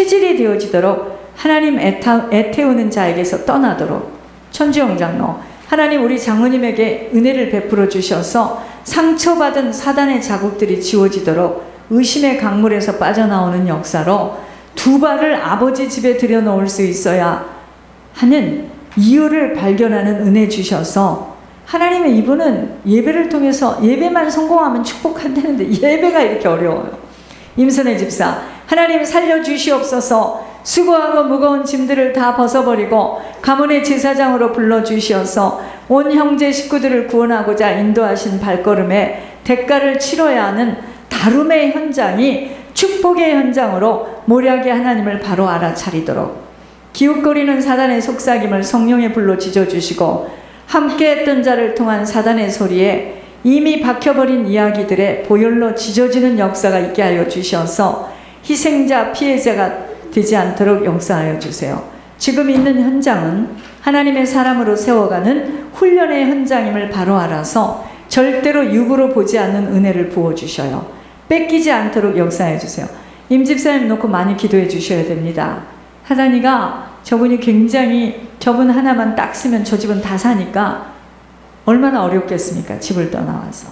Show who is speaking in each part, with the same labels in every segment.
Speaker 1: 체질이 되어지도록 하나님 애태우는 자에게서 떠나도록 천주영 장로, 하나님 우리 장로님에게 은혜를 베풀어 주셔서 상처받은 사단의 자국들이 지워지도록 의심의 강물에서 빠져나오는 역사로 두 발을 아버지 집에 들여놓을 수 있어야 하는 이유를 발견하는 은혜 주셔서 하나님의 이분은 예배를 통해서 예배만 성공하면 축복한다는데 예배가 이렇게 어려워요. 임선혜 집사, 하나님 살려주시옵소서. 수고하고 무거운 짐들을 다 벗어버리고 가문의 제사장으로 불러주시어서 온 형제 식구들을 구원하고자 인도하신 발걸음에 대가를 치러야 하는 다름의 현장이 축복의 현장으로 모략의 하나님을 바로 알아차리도록 기웃거리는 사단의 속삭임을 성령의 불로 찢어주시고 함께했던 자를 통한 사단의 소리에 이미 박혀버린 이야기들에 보혈로 찢어지는 역사가 있게 하여 주셔서 희생자 피해자가 되지 않도록 역사하여 주세요. 지금 있는 현장은 하나님의 사람으로 세워가는 훈련의 현장임을 바로 알아서 절대로 육으로 보지 않는 은혜를 부어주셔요. 뺏기지 않도록 역사해 주세요. 임집사님 놓고 많이 기도해 주셔야 됩니다. 하다니가 저분이 굉장히 저분 하나만 딱 쓰면 저 집은 다 사니까 얼마나 어렵겠습니까? 집을 떠나와서.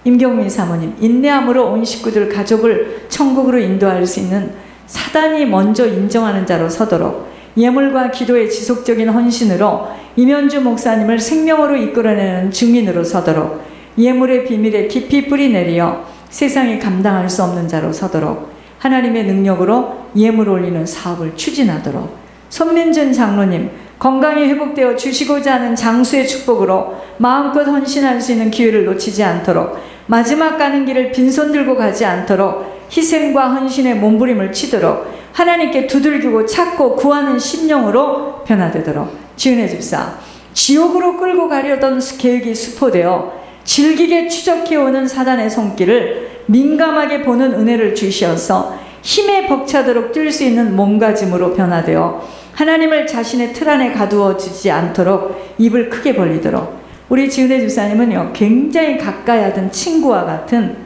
Speaker 1: 임경민 사모님, 인내함으로 온 식구들 가족을 천국으로 인도할 수 있는 사단이 먼저 인정하는 자로 서도록 예물과 기도의 지속적인 헌신으로 임현주 목사님을 생명으로 이끌어내는 증인으로 서도록 예물의 비밀에 깊이 뿌리내리어 세상이 감당할 수 없는 자로 서도록 하나님의 능력으로 예물 올리는 사업을 추진하도록 손민준 장로님, 건강이 회복되어 주시고자 하는 장수의 축복으로 마음껏 헌신할 수 있는 기회를 놓치지 않도록 마지막 가는 길을 빈손 들고 가지 않도록 희생과 헌신의 몸부림을 치도록 하나님께 두들기고 찾고 구하는 심령으로 변화되도록 지은혜 집사, 지옥으로 끌고 가려던 계획이 수포되어 질기게 추적해오는 사단의 손길을 민감하게 보는 은혜를 주시어서 힘에 벅차도록 뛸 수 있는 몸가짐으로 변화되어 하나님을 자신의 틀 안에 가두어 주지 않도록 입을 크게 벌리도록 우리 지은혜 집사님은요, 굉장히 가까이 하던 친구와 같은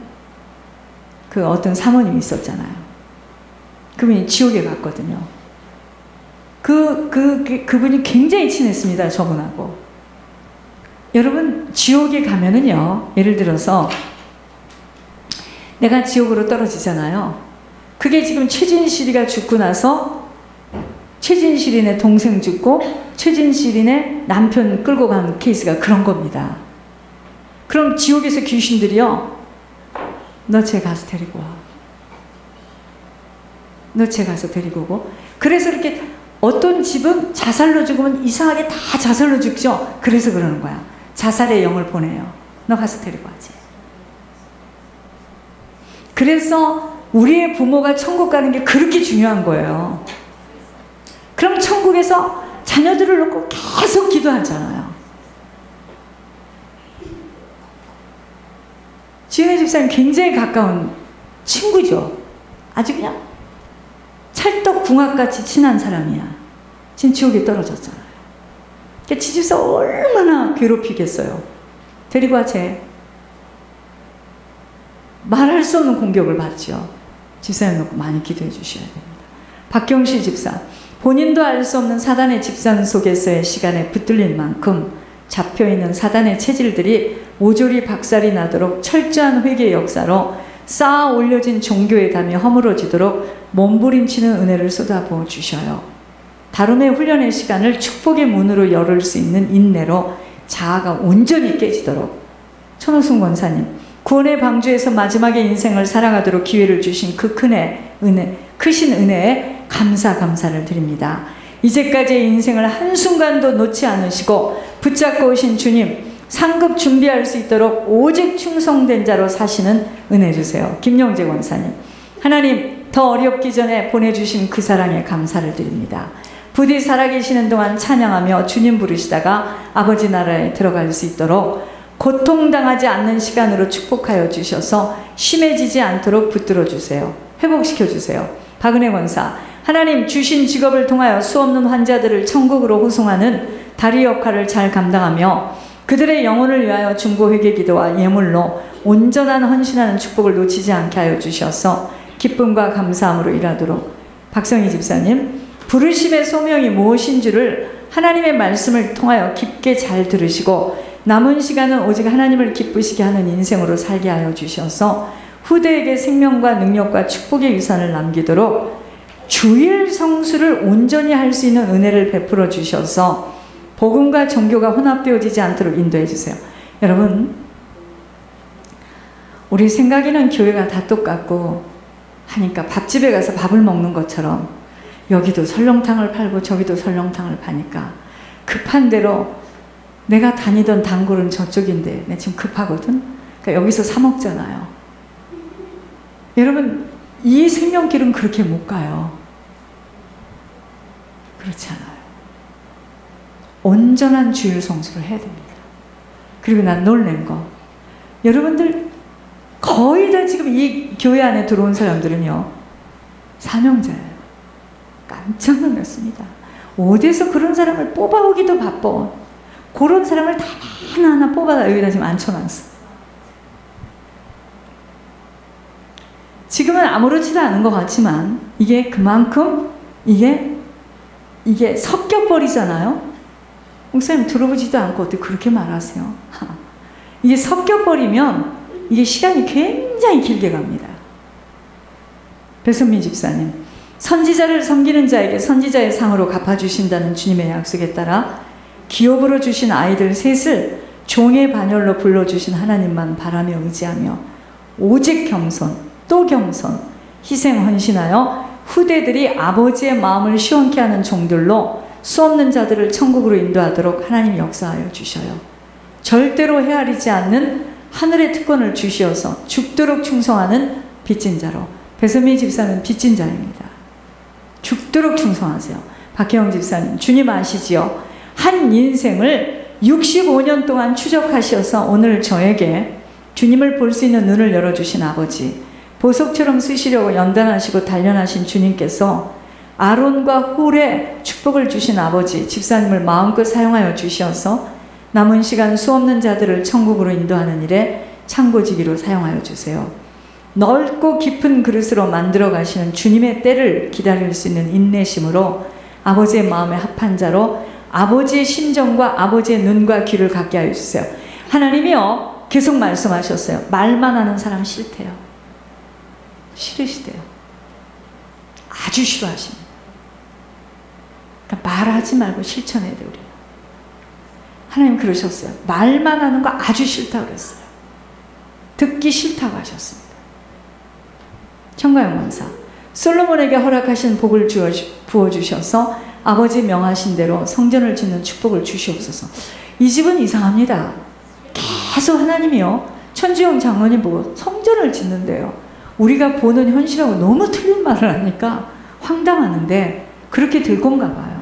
Speaker 1: 그 어떤 사모님이 있었잖아요. 그분이 지옥에 갔거든요. 그분이 굉장히 친했습니다. 저분하고. 여러분, 지옥에 가면은요, 예를 들어서 내가 지옥으로 떨어지잖아요. 그게 지금 최진실이가 죽고 나서 최진실이네 동생 죽고 최진실이네 남편 끌고 간 케이스가 그런 겁니다. 그럼 지옥에서 귀신들이요, 너 쟤 가서 데리고 와. 너 쟤 가서 데리고 오고. 그래서 이렇게 어떤 집은 자살로 죽으면 이상하게 다 자살로 죽죠. 그래서 그러는 거야. 자살의 영을 보내요. 너 가서 데리고 와지. 그래서 우리의 부모가 천국 가는 게 그렇게 중요한 거예요. 그럼 천국에서 자녀들을 놓고 계속 기도하잖아요. 지은혜 집사님 굉장히 가까운 친구죠. 아주 그냥 찰떡궁합같이 친한 사람이야. 지금 지옥에 떨어졌잖아요. 그러니까 지집사 얼마나 괴롭히겠어요. 데리고 와, 쟤. 말할 수 없는 공격을 받죠. 집사님 놓고 많이 기도해 주셔야 됩니다. 박경실 집사, 본인도 알 수 없는 사단의 집산 속에서의 시간에 붙들린 만큼 잡혀있는 사단의 체질들이 모조리 박살이 나도록 철저한 회개 역사로 쌓아 올려진 종교의 담이 허물어지도록 몸부림치는 은혜를 쏟아부어 주셔요. 다름의 훈련의 시간을 축복의 문으로 열을 수 있는 인내로 자아가 온전히 깨지도록 천호승 권사님, 구원의 방주에서 마지막의 인생을 살아가도록 기회를 주신 그 크신 은혜에 감사를 드립니다. 이제까지의 인생을 한순간도 놓지 않으시고 붙잡고 오신 주님, 상급 준비할 수 있도록 오직 충성된 자로 사시는 은혜 주세요. 김영재 권사님, 하나님 더 어렵기 전에 보내주신 그 사랑에 감사를 드립니다. 부디 살아계시는 동안 찬양하며 주님 부르시다가 아버지 나라에 들어갈 수 있도록 고통당하지 않는 시간으로 축복하여 주셔서 심해지지 않도록 붙들어 주세요. 회복시켜 주세요. 박은혜 권사, 하나님 주신 직업을 통하여 수없는 환자들을 천국으로 호송하는 다리 역할을 잘 감당하며 그들의 영혼을 위하여 중보 회개 기도와 예물로 온전한 헌신하는 축복을 놓치지 않게 하여 주셔서 기쁨과 감사함으로 일하도록 박성희 집사님, 부르심의 소명이 무엇인 줄을 하나님의 말씀을 통하여 깊게 잘 들으시고 남은 시간은 오직 하나님을 기쁘시게 하는 인생으로 살게 하여 주셔서 후대에게 생명과 능력과 축복의 유산을 남기도록 주일 성수를 온전히 할 수 있는 은혜를 베풀어 주셔서 복음과 종교가 혼합되어지지 않도록 인도해 주세요. 여러분, 우리 생각에는 교회가 다 똑같고 하니까 밥집에 가서 밥을 먹는 것처럼 여기도 설렁탕을 팔고 저기도 설렁탕을 파니까 급한 대로 내가 다니던 단골은 저쪽인데 내 지금 급하거든? 그러니까 여기서 사 먹잖아요. 여러분, 이 생명길은 그렇게 못 가요. 그렇지 않아요. 온전한 주일 성수를 해야 됩니다. 그리고 난 놀란 거, 여러분들 거의 다 지금 이 교회 안에 들어온 사람들은요, 사명자예요. 깜짝 놀랐습니다. 어디서 그런 사람을 뽑아오기도 바빠. 그런 사람을 다 하나하나 뽑아다 여기다 지금 앉혀놨어. 지금은 아무렇지도 않은 것 같지만 이게 그만큼 이게 섞여버리잖아요. 목사님 들어보지도 않고 어떻게 그렇게 말하세요? 이게 섞여버리면 이게 시간이 굉장히 길게 갑니다. 배선민 집사님, 선지자를 섬기는 자에게 선지자의 상으로 갚아주신다는 주님의 약속에 따라 기업으로 주신 아이들 셋을 종의 반열로 불러주신 하나님만 바라며 의지하며 오직 겸손, 또 겸손, 희생 헌신하여 후대들이 아버지의 마음을 시원케 하는 종들로 수없는 자들을 천국으로 인도하도록 하나님 역사하여 주셔요. 절대로 헤아리지 않는 하늘의 특권을 주시어서 죽도록 충성하는 빚진 자로. 배선미 집사는 빚진 자입니다. 죽도록 충성하세요. 박혜영 집사님, 주님 아시지요? 한 인생을 65년 동안 추적하셔서 오늘 저에게 주님을 볼 수 있는 눈을 열어주신 아버지, 보석처럼 쓰시려고 연단하시고 단련하신 주님께서 아론과 홀에 축복을 주신 아버지, 집사님을 마음껏 사용하여 주시어서 남은 시간 수없는 자들을 천국으로 인도하는 일에 창고지기로 사용하여 주세요. 넓고 깊은 그릇으로 만들어 가시는 주님의 때를 기다릴 수 있는 인내심으로 아버지의 마음에 합한 자로 아버지의 심정과 아버지의 눈과 귀를 갖게 하여 주세요. 하나님이요, 계속 말씀하셨어요. 말만 하는 사람 싫대요. 싫으시대요. 아주 싫어하십니다. 그러니까 말하지 말고 실천해야 돼요. 우리 하나님 그러셨어요. 말만 하는 거 아주 싫다고 그랬어요. 듣기 싫다고 하셨습니다. 청가영원사, 솔로몬에게 허락하신 복을 부어주셔서 아버지 명하신 대로 성전을 짓는 축복을 주시옵소서. 이 집은 이상합니다. 계속 하나님이요, 천주영 장로님 보고 성전을 짓는데요, 우리가 보는 현실하고 너무 틀린 말을 하니까 황당하는데 그렇게 될 건가 봐요.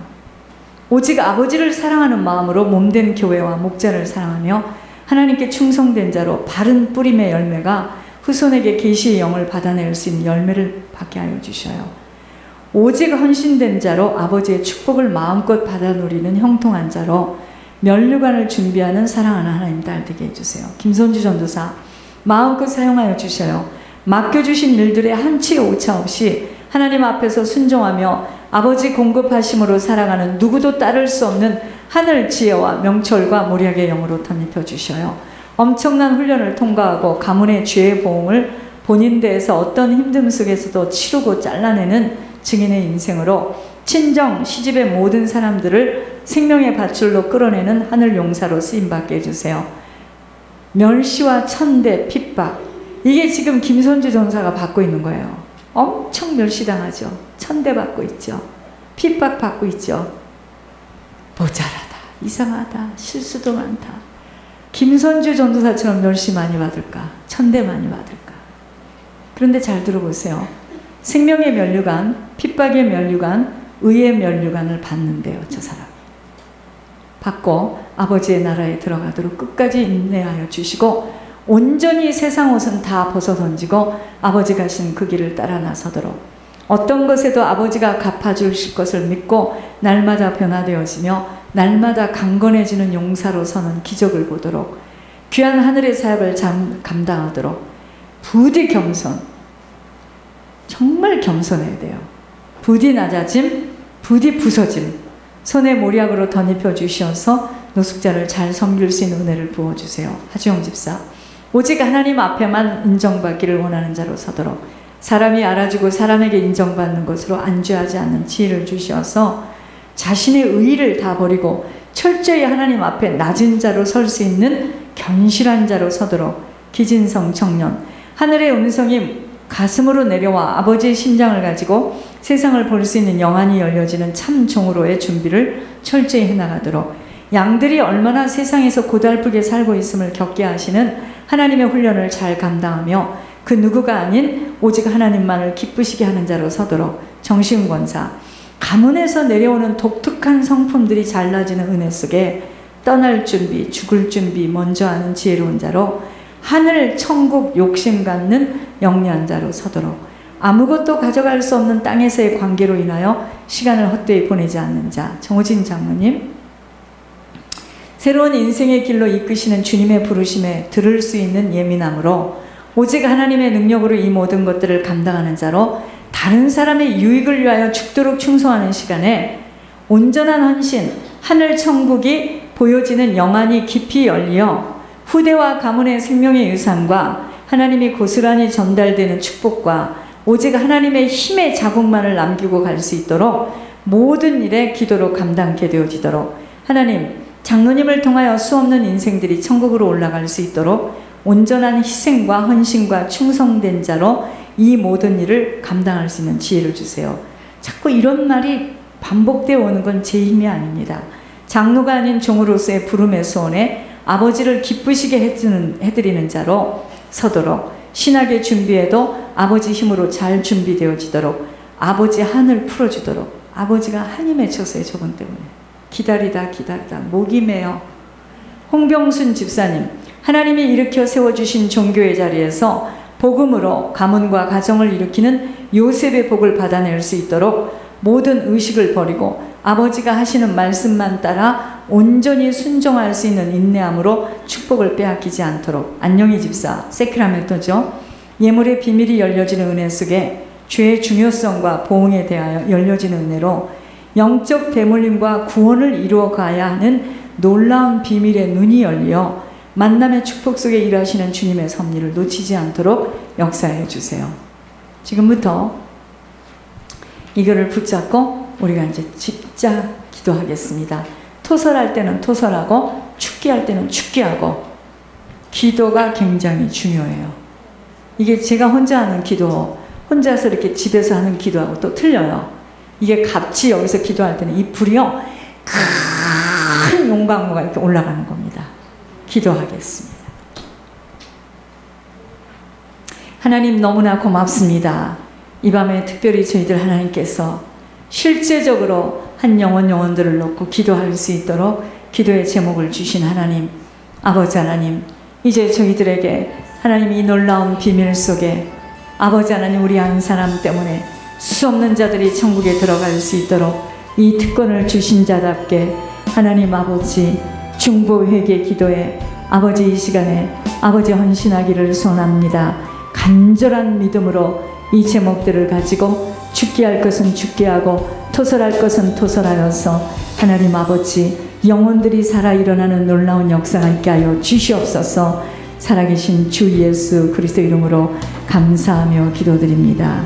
Speaker 1: 오직 아버지를 사랑하는 마음으로 몸된 교회와 목자를 사랑하며 하나님께 충성된 자로 바른 뿌림의 열매가 후손에게 계시의 영을 받아낼 수 있는 열매를 받게 하여 주셔요. 오직 헌신된 자로 아버지의 축복을 마음껏 받아 누리는 형통한 자로 면류관을 준비하는 사랑하는 하나님 딸 되게 해주세요. 김선주 전도사 마음껏 사용하여 주셔요. 맡겨주신 일들에 한치의 오차 없이 하나님 앞에서 순종하며 아버지 공급하심으로 살아가는 누구도 따를 수 없는 하늘 지혜와 명철과 모략의 영으로 덧입혀 주셔요. 엄청난 훈련을 통과하고 가문의 죄의 보응을 본인 대해서 어떤 힘듦 속에서도 치르고 잘라내는 증인의 인생으로 친정, 시집의 모든 사람들을 생명의 밧줄로 끌어내는 하늘 용사로 쓰임받게 해주세요. 멸시와 천대, 핍박, 이게 지금 김선주 전사가 받고 있는 거예요. 엄청 멸시당하죠. 천대받고 있죠. 핍박받고 있죠. 모자라다, 이상하다, 실수도 많다. 김선주 전도사처럼 멸시 많이 받을까? 천대 많이 받을까? 그런데 잘 들어보세요. 생명의 면류관, 핍박의 면류관, 의의 면류관을 받는데요, 저 사람. 받고 아버지의 나라에 들어가도록 끝까지 인내하여 주시고 온전히 세상 옷은 다 벗어 던지고 아버지 가신 그 길을 따라 나서도록 어떤 것에도 아버지가 갚아주실 것을 믿고 날마다 변화되어지며 날마다 강건해지는 용사로 서는 기적을 보도록 귀한 하늘의 사역을 감당하도록 부디 겸손, 정말 겸손해야 돼요. 부디 낮아짐, 부디 부서짐, 손에 모략으로 덧입혀 주셔서 노숙자를 잘 섬길 수 있는 은혜를 부어주세요. 하주영 집사, 오직 하나님 앞에만 인정받기를 원하는 자로 서도록 사람이 알아주고 사람에게 인정받는 것으로 안주하지 않는 지혜를 주셔서 자신의 의의를 다 버리고 철저히 하나님 앞에 낮은 자로 설 수 있는 견실한 자로 서도록 기진성 청년, 하늘의 음성이 가슴으로 내려와 아버지의 심장을 가지고 세상을 볼 수 있는 영안이 열려지는 참 종으로의 준비를 철저히 해나가도록 양들이 얼마나 세상에서 고달프게 살고 있음을 겪게 하시는 하나님의 훈련을 잘 감당하며 그 누구가 아닌 오직 하나님만을 기쁘시게 하는 자로 서도록 정시훈 권사, 가문에서 내려오는 독특한 성품들이 잘라지는 은혜 속에 떠날 준비, 죽을 준비 먼저 하는 지혜로운 자로 하늘, 천국 욕심 갖는 영리한 자로 서도록 아무것도 가져갈 수 없는 땅에서의 관계로 인하여 시간을 헛되이 보내지 않는 자 정호진 장로님, 새로운 인생의 길로 이끄시는 주님의 부르심에 들을 수 있는 예민함으로 오직 하나님의 능력으로 이 모든 것들을 감당하는 자로 다른 사람의 유익을 위하여 죽도록 충성하는 시간에 온전한 헌신, 하늘 천국이 보여지는 영안이 깊이 열리어 후대와 가문의 생명의 유산과 하나님이 고스란히 전달되는 축복과 오직 하나님의 힘의 자국만을 남기고 갈 수 있도록 모든 일에 기도로 감당케 되어지도록 하나님, 장로님을 통하여 수없는 인생들이 천국으로 올라갈 수 있도록 온전한 희생과 헌신과 충성된 자로 이 모든 일을 감당할 수 있는 지혜를 주세요. 자꾸 이런 말이 반복되어 오는 건 제 힘이 아닙니다. 장로가 아닌 종으로서의 부름의 소원에 아버지를 기쁘시게 해드리는 자로 서도록 신학의 준비에도 아버지 힘으로 잘 준비되어지도록 아버지 한을 풀어주도록 아버지가 한이 맺혔어요. 저분 때문에 기다리다 목이 메어. 홍병순 집사님, 하나님이 일으켜 세워주신 종교의 자리에서 복음으로 가문과 가정을 일으키는 요셉의 복을 받아낼 수 있도록 모든 의식을 버리고 아버지가 하시는 말씀만 따라 온전히 순종할 수 있는 인내함으로 축복을 빼앗기지 않도록 안녕희 집사, 세크라멘토죠. 예물의 비밀이 열려지는 은혜 속에 죄의 중요성과 보응에 대하여 열려지는 은혜로 영적 대물림과 구원을 이루어 가야 하는 놀라운 비밀의 눈이 열려 만남의 축복 속에 일하시는 주님의 섭리를 놓치지 않도록 역사해 주세요. 지금부터 이거를 붙잡고 우리가 이제 진짜 기도하겠습니다. 토설할 때는 토설하고 축기할 때는 축기하고 기도가 굉장히 중요해요. 이게 제가 혼자 하는 기도, 혼자서 이렇게 집에서 하는 기도하고 또 틀려요. 이게 같이 여기서 기도할 때는 이 불이요, 큰 용광로가 이렇게 올라가는 겁니다. 기도하겠습니다. 하나님 너무나 고맙습니다. 이 밤에 특별히 저희들 하나님께서 실제적으로 한 영혼들을 놓고 기도할 수 있도록 기도의 제목을 주신 하나님, 아버지 하나님, 이제 저희들에게 하나님 이 놀라운 비밀 속에 아버지 하나님 우리 한 사람 때문에 수없는 자들이 천국에 들어갈 수 있도록 이 특권을 주신 자답게 하나님 아버지 중보회개 기도에 아버지 이 시간에 아버지 헌신하기를 소원합니다. 간절한 믿음으로 이 제목들을 가지고 죽게 할 것은 죽게 하고 토설할 것은 토설하여서 하나님 아버지 영혼들이 살아 일어나는 놀라운 역사가 있게 하여 주시옵소서. 살아계신 주 예수 그리스도 이름으로 감사하며 기도드립니다.